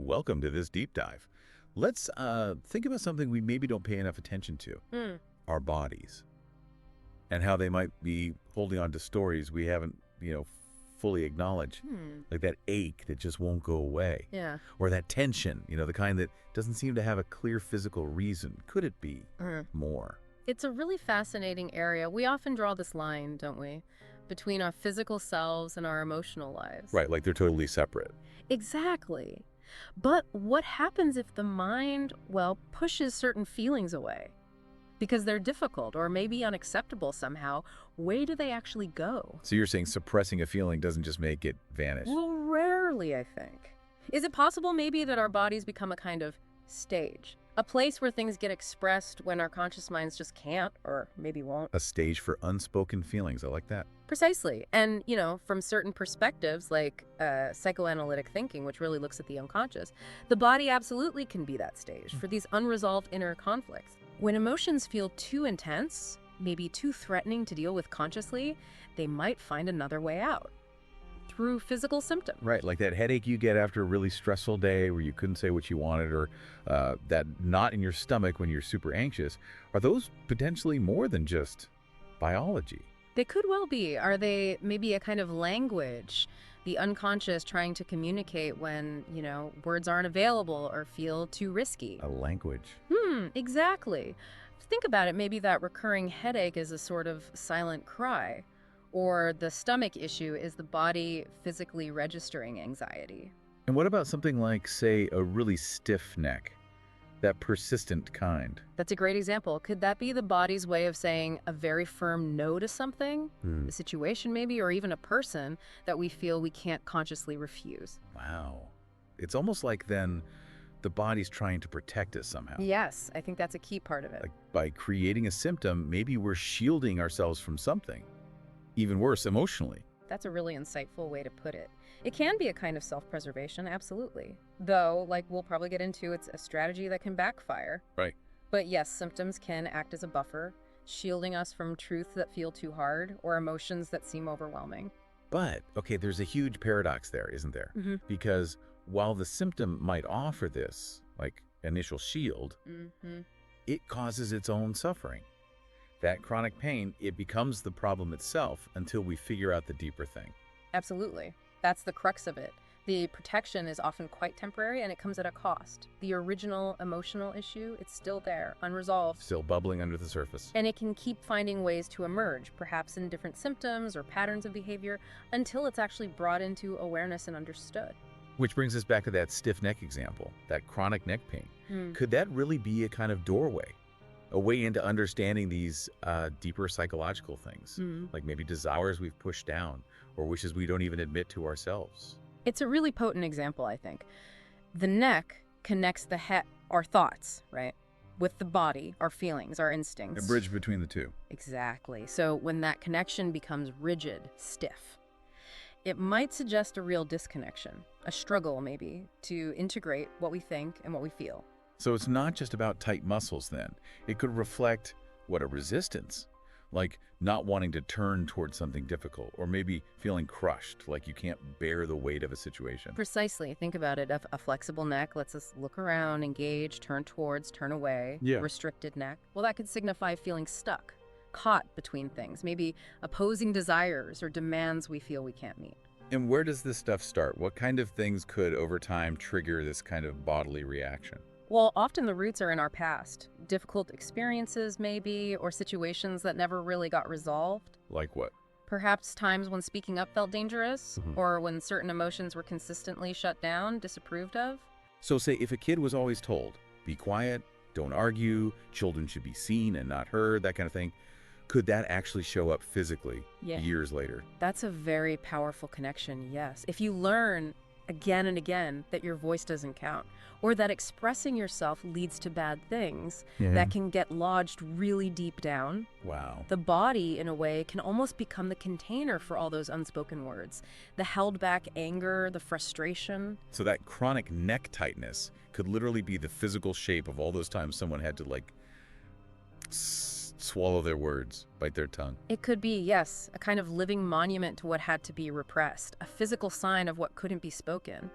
welcome to this deep dive. Let's think about something we maybe don't pay enough attention to, our bodies, and how they might be holding on to stories we haven't, fully acknowledged, like that ache that just won't go away, or that tension, the kind that doesn't seem to have a clear physical reason. Could it be more? It's a really fascinating area. We often draw this line, don't we, between our physical selves and our emotional lives. Right, like they're totally separate. Exactly. But what happens if the mind, pushes certain feelings away? Because they're difficult or maybe unacceptable somehow. Where do they actually go? So you're saying suppressing a feeling doesn't just make it vanish? Well, rarely, I think. Is it possible maybe that our bodies become a kind of stage? A place where things get expressed when our conscious minds just can't or maybe won't? A stage for unspoken feelings. I like that. Precisely. And, from certain perspectives like psychoanalytic thinking, which really looks at the unconscious, the body absolutely can be that stage for these unresolved inner conflicts. When emotions feel too intense, maybe too threatening to deal with consciously, they might find another way out through physical symptoms. Right, like that headache you get after a really stressful day where you couldn't say what you wanted, or that knot in your stomach when you're super anxious. Are those potentially more than just biology? They could well be. Are they maybe a kind of language, the unconscious trying to communicate when, words aren't available or feel too risky? A language. Exactly. Think about it. Maybe that recurring headache is a sort of silent cry, or the stomach issue is the body physically registering anxiety. And what about something like, say, a really stiff neck? That persistent kind. That's a great example. Could that be the body's way of saying a very firm no to something? A situation maybe, or even a person that we feel we can't consciously refuse. Wow. It's almost like then the body's trying to protect us somehow. Yes, I think that's a key part of it. Like by creating a symptom, maybe we're shielding ourselves from something. Even worse, emotionally. That's a really insightful way to put it. It can be a kind of self-preservation, absolutely. Though, like we'll probably get into, it's a strategy that can backfire. Right. But yes, symptoms can act as a buffer, shielding us from truths that feel too hard or emotions that seem overwhelming. But, okay, there's a huge paradox there, isn't there? Because while the symptom might offer this, like, initial shield, it causes its own suffering. That chronic pain, it becomes the problem itself until we figure out the deeper thing. Absolutely. That's the crux of it. The protection is often quite temporary and it comes at a cost. The original emotional issue, it's still there, unresolved. Still bubbling under the surface. And it can keep finding ways to emerge, perhaps in different symptoms or patterns of behavior, until it's actually brought into awareness and understood. Which brings us back to that stiff neck example, that chronic neck pain. Could that really be a kind of doorway? A way into understanding these deeper psychological things, like maybe desires we've pushed down or wishes we don't even admit to ourselves. It's a really potent example, I think. The neck connects the head, our thoughts, right, with the body, our feelings, our instincts. A bridge between the two. Exactly. So when that connection becomes rigid, stiff, it might suggest a real disconnection, a struggle maybe, to integrate what we think and what we feel. So it's not just about tight muscles then. It could reflect, a resistance. Like not wanting to turn towards something difficult, or maybe feeling crushed, like you can't bear the weight of a situation. Precisely. Think about it. A flexible neck lets us look around, engage, turn towards, turn away. Restricted neck. Well, that could signify feeling stuck, caught between things, maybe opposing desires or demands we feel we can't meet. And where does this stuff start? What kind of things could, over time, trigger this kind of bodily reaction? Well, often the roots are in our past. Difficult experiences, maybe, or situations that never really got resolved. Like what? Perhaps times when speaking up felt dangerous, or when certain emotions were consistently shut down, disapproved of. So say if a kid was always told, be quiet, don't argue, children should be seen and not heard, that kind of thing, could that actually show up physically years later? That's a very powerful connection, yes. If you learn again and again that your voice doesn't count, or that expressing yourself leads to bad things that can get lodged really deep down. Wow. The body, in a way, can almost become the container for all those unspoken words. The held back anger, the frustration. So that chronic neck tightness could literally be the physical shape of all those times someone had to swallow their words, bite their tongue. It could be, yes, a kind of living monument to what had to be repressed, a physical sign of what couldn't be spoken.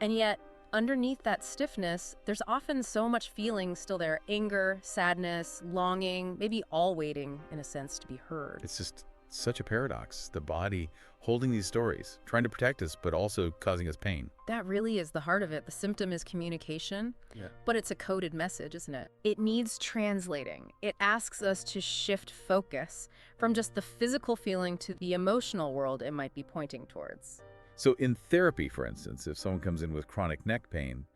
And yet, underneath that stiffness, there's often so much feeling still there. Anger, sadness, longing, maybe all waiting, in a sense, to be heard. It's just such a paradox. The body holding these stories, trying to protect us, but also causing us pain. That really is the heart of it. The symptom is communication, but it's a coded message, isn't it? It needs translating. It asks us to shift focus from just the physical feeling to the emotional world it might be pointing towards. So in therapy, for instance, if someone comes in with chronic neck pain,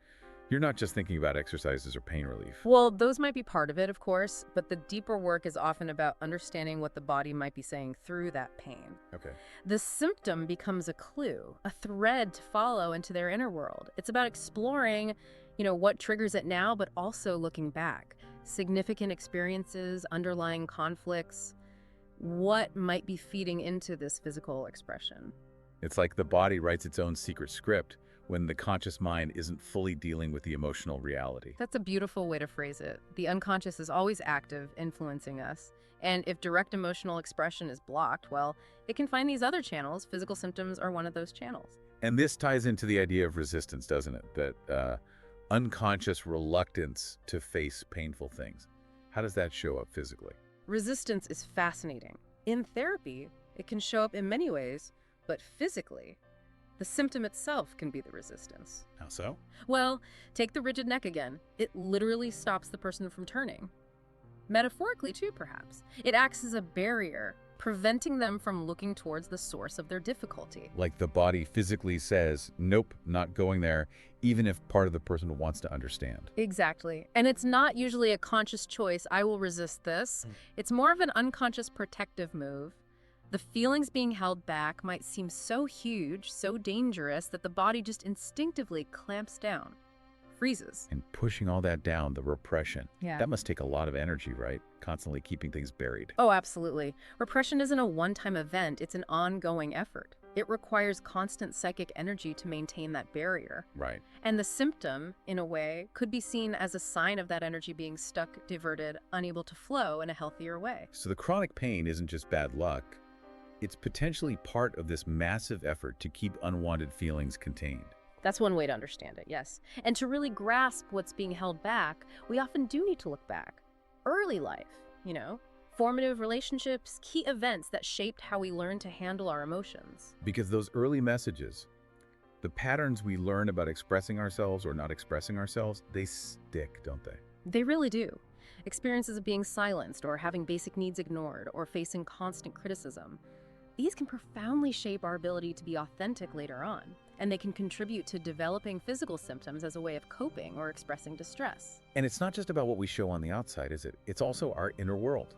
you're not just thinking about exercises or pain relief. Well, those might be part of it, of course, but the deeper work is often about understanding what the body might be saying through that pain. Okay. The symptom becomes a clue, a thread to follow into their inner world. It's about exploring, what triggers it now, but also looking back. Significant experiences, underlying conflicts, what might be feeding into this physical expression. It's like the body writes its own secret script when the conscious mind isn't fully dealing with the emotional reality. That's a beautiful way to phrase it. The unconscious is always active, influencing us. And if direct emotional expression is blocked, well, it can find these other channels. Physical symptoms are one of those channels. And this ties into the idea of resistance, doesn't it? That unconscious reluctance to face painful things. How does that show up physically? Resistance is fascinating. In therapy, it can show up in many ways, but physically, the symptom itself can be the resistance. How so? Well, take the rigid neck again. It literally stops the person from turning. Metaphorically, too, perhaps. It acts as a barrier, preventing them from looking towards the source of their difficulty. Like the body physically says, nope, not going there, even if part of the person wants to understand. Exactly. And it's not usually a conscious choice, I will resist this. It's more of an unconscious protective move. The feelings being held back might seem so huge, so dangerous, that the body just instinctively clamps down, freezes. And pushing all that down, the repression, Yeah. that must take a lot of energy, right? Constantly keeping things buried. Oh, absolutely. Repression isn't a one-time event, it's an ongoing effort. It requires constant psychic energy to maintain that barrier. Right. And the symptom, in a way, could be seen as a sign of that energy being stuck, diverted, unable to flow in a healthier way. So the chronic pain isn't just bad luck. It's potentially part of this massive effort to keep unwanted feelings contained. That's one way to understand it, yes. And to really grasp what's being held back, we often do need to look back. Early life, formative relationships, key events that shaped how we learn to handle our emotions. Because those early messages, the patterns we learn about expressing ourselves or not expressing ourselves, they stick, don't they? They really do. Experiences of being silenced or having basic needs ignored or facing constant criticism. These can profoundly shape our ability to be authentic later on, and they can contribute to developing physical symptoms as a way of coping or expressing distress. And it's not just about what we show on the outside, is it? It's also our inner world.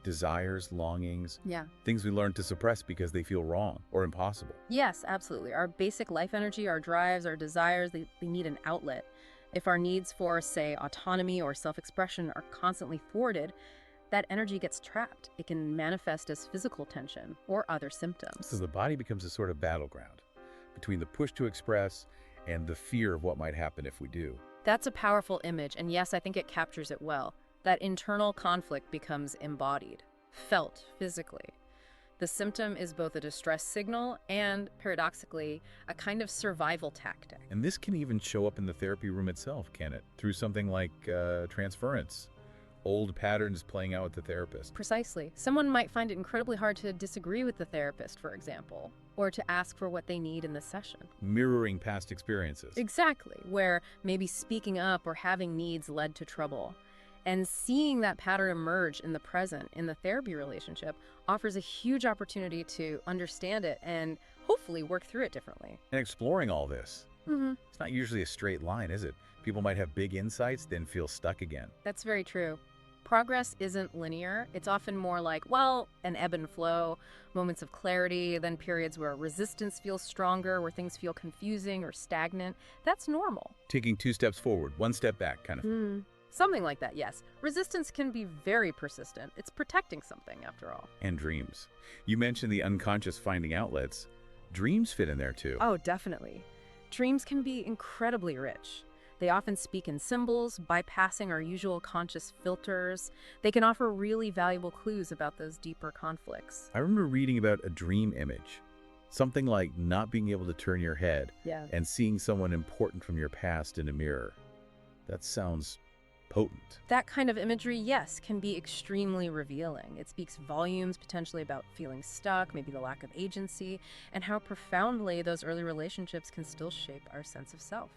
Desires, longings, things we learn to suppress because they feel wrong or impossible. Yes, absolutely. Our basic life energy, our drives, our desires, they need an outlet. If our needs for, say, autonomy or self-expression are constantly thwarted, that energy gets trapped. It can manifest as physical tension or other symptoms. So the body becomes a sort of battleground between the push to express and the fear of what might happen if we do. That's a powerful image, and yes, I think it captures it well. That internal conflict becomes embodied, felt physically. The symptom is both a distress signal and, paradoxically, a kind of survival tactic. And this can even show up in the therapy room itself, can it? Through something like transference. Old patterns playing out with the therapist. Precisely. Someone might find it incredibly hard to disagree with the therapist, for example, or to ask for what they need in the session. Mirroring past experiences. Exactly, where maybe speaking up or having needs led to trouble. And seeing that pattern emerge in the present, in the therapy relationship, offers a huge opportunity to understand it and hopefully work through it differently. And exploring all this, it's not usually a straight line, is it? People might have big insights, then feel stuck again. That's very true. Progress isn't linear. It's often more like, well, an ebb and flow, moments of clarity, then periods where resistance feels stronger, where things feel confusing or stagnant. That's normal. Taking 2 steps forward, 1 step back, kind of. Something like that, yes. Resistance can be very persistent. It's protecting something, after all. And dreams. You mentioned the unconscious finding outlets. Dreams fit in there, too. Oh, definitely. Dreams can be incredibly rich. They often speak in symbols, bypassing our usual conscious filters. They can offer really valuable clues about those deeper conflicts. I remember reading about a dream image. Something like not being able to turn your head Yeah. and seeing someone important from your past in a mirror. That sounds potent. That kind of imagery, yes, can be extremely revealing. It speaks volumes potentially about feeling stuck, maybe the lack of agency, and how profoundly those early relationships can still shape our sense of self.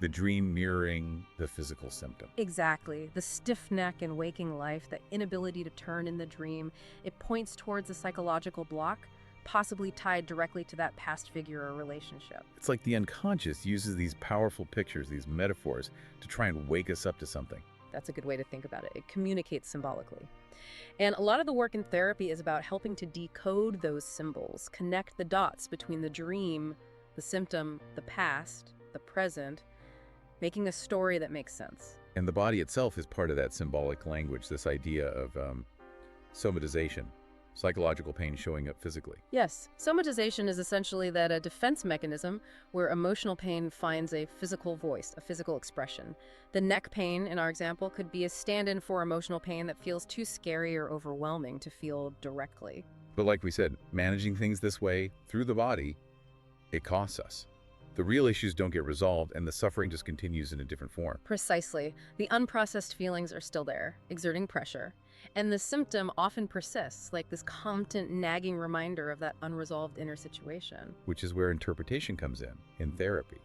The dream mirroring the physical symptom. Exactly. The stiff neck in waking life, the inability to turn in the dream, it points towards a psychological block, possibly tied directly to that past figure or relationship. It's like the unconscious uses these powerful pictures, these metaphors, to try and wake us up to something. That's a good way to think about it. It communicates symbolically. And a lot of the work in therapy is about helping to decode those symbols, connect the dots between the dream, the symptom, the past, the present, making a story that makes sense. And the body itself is part of that symbolic language, this idea of somatization, psychological pain showing up physically. Yes, somatization is essentially that a defense mechanism where emotional pain finds a physical voice, a physical expression. The neck pain, in our example, could be a stand-in for emotional pain that feels too scary or overwhelming to feel directly. But like we said, managing things this way through the body, it costs us. The real issues don't get resolved, and the suffering just continues in a different form. Precisely. The unprocessed feelings are still there, exerting pressure. And the symptom often persists, like this constant nagging reminder of that unresolved inner situation. Which is where interpretation comes in therapy,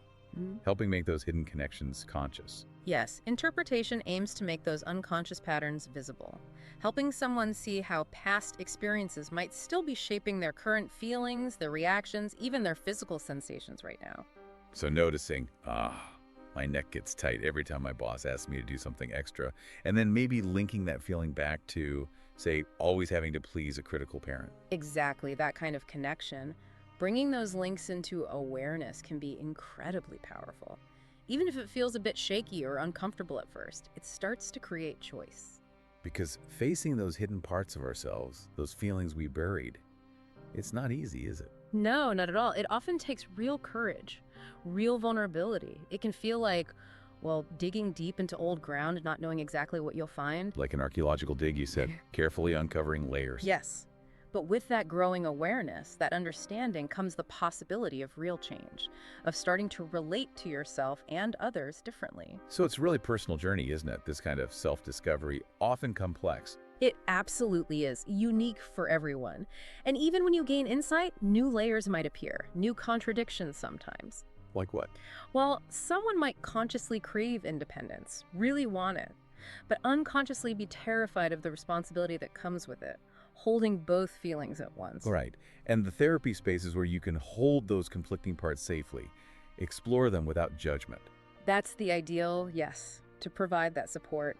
helping make those hidden connections conscious. Yes, interpretation aims to make those unconscious patterns visible, helping someone see how past experiences might still be shaping their current feelings, their reactions, even their physical sensations right now. So noticing, my neck gets tight every time my boss asks me to do something extra, and then maybe linking that feeling back to, say, always having to please a critical parent. Exactly, that kind of connection. Bringing those links into awareness can be incredibly powerful. Even if it feels a bit shaky or uncomfortable at first, it starts to create choice. Because facing those hidden parts of ourselves, those feelings we buried, it's not easy, is it? No, not at all. It often takes real courage, real vulnerability. It can feel like, well, digging deep into old ground and not knowing exactly what you'll find. Like an archaeological dig, you said, carefully uncovering layers. Yes. But with that growing awareness, that understanding, comes the possibility of real change, of starting to relate to yourself and others differently. So it's really a personal journey, isn't it? This kind of self-discovery, often complex. It absolutely is, unique for everyone. And even when you gain insight, new layers might appear, new contradictions sometimes. Like what? Well, someone might consciously crave independence, really want it, but unconsciously be terrified of the responsibility that comes with it, holding both feelings at once. Right. And the therapy space is where you can hold those conflicting parts safely, explore them without judgment. That's the ideal, yes, to provide that support.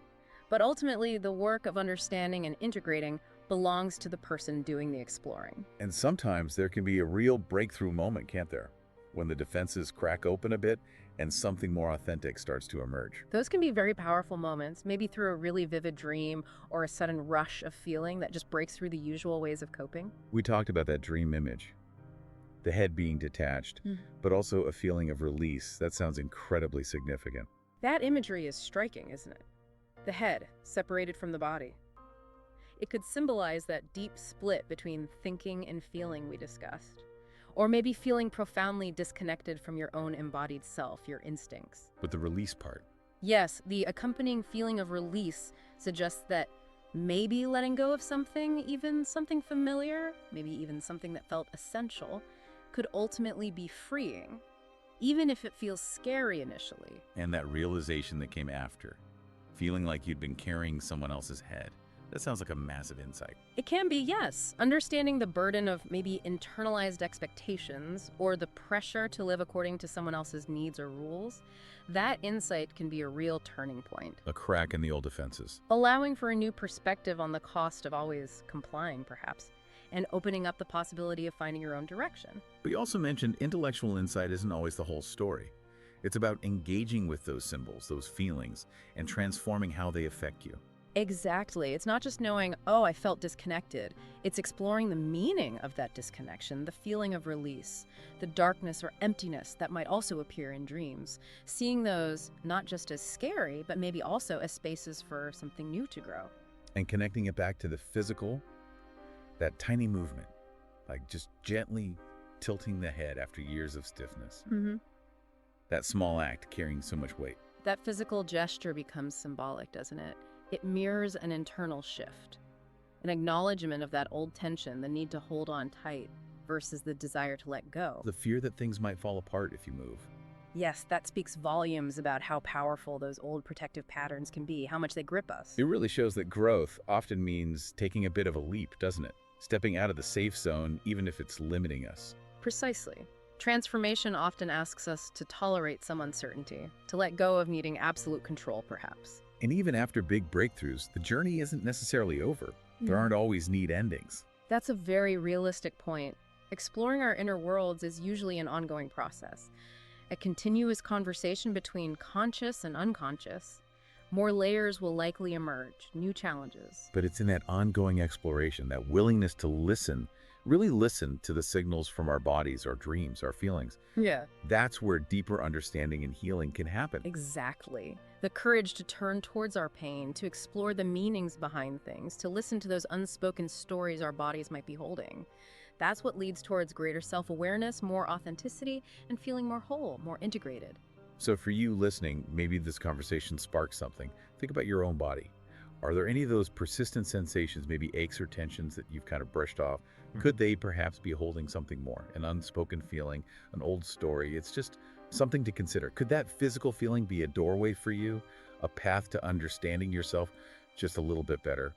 But ultimately, the work of understanding and integrating belongs to the person doing the exploring. And sometimes there can be a real breakthrough moment, can't there? When the defenses crack open a bit and something more authentic starts to emerge. Those can be very powerful moments, maybe through a really vivid dream or a sudden rush of feeling that just breaks through the usual ways of coping. We talked about that dream image, the head being detached, but also a feeling of release. That sounds incredibly significant. That imagery is striking, isn't it? The head, separated from the body. It could symbolize that deep split between thinking and feeling we discussed. Or maybe feeling profoundly disconnected from your own embodied self, your instincts. But the release part. Yes, the accompanying feeling of release suggests that maybe letting go of something, even something familiar, maybe even something that felt essential, could ultimately be freeing, even if it feels scary initially. And that realization that came after, feeling like you'd been carrying someone else's head. That sounds like a massive insight. It can be, yes. Understanding the burden of maybe internalized expectations or the pressure to live according to someone else's needs or rules, that insight can be a real turning point. A crack in the old defenses. Allowing for a new perspective on the cost of always complying, perhaps, and opening up the possibility of finding your own direction. But you also mentioned intellectual insight isn't always the whole story. It's about engaging with those symbols, those feelings, and transforming how they affect you. Exactly. It's not just knowing, oh, I felt disconnected. It's exploring the meaning of that disconnection, the feeling of release, the darkness or emptiness that might also appear in dreams. Seeing those not just as scary, but maybe also as spaces for something new to grow. And connecting it back to the physical, that tiny movement, like just gently tilting the head after years of stiffness. Mm-hmm. That small act carrying so much weight. That physical gesture becomes symbolic, doesn't it? It mirrors an internal shift, an acknowledgement of that old tension, the need to hold on tight versus the desire to let go. The fear that things might fall apart if you move. Yes, that speaks volumes about how powerful those old protective patterns can be, how much they grip us. It really shows that growth often means taking a bit of a leap, doesn't it? Stepping out of the safe zone, even if it's limiting us. Precisely. Transformation often asks us to tolerate some uncertainty, to let go of needing absolute control, perhaps. And even after big breakthroughs, the journey isn't necessarily over. There aren't always neat endings. That's a very realistic point. Exploring our inner worlds is usually an ongoing process, a continuous conversation between conscious and unconscious. More layers will likely emerge, new challenges. But it's in that ongoing exploration, that willingness to listen, really listen to the signals from our bodies, our dreams, our feelings. Yeah. That's where deeper understanding and healing can happen. Exactly. The courage to turn towards our pain, to explore the meanings behind things, to listen to those unspoken stories our bodies might be holding. That's what leads towards greater self-awareness, more authenticity, and feeling more whole, more integrated. So for you listening, maybe this conversation sparks something. Think about your own body. Are there any of those persistent sensations, maybe aches or tensions that you've kind of brushed off? Could they perhaps be holding something more, an unspoken feeling, an old story? It's just something to consider. Could that physical feeling be a doorway for you, a path to understanding yourself just a little bit better?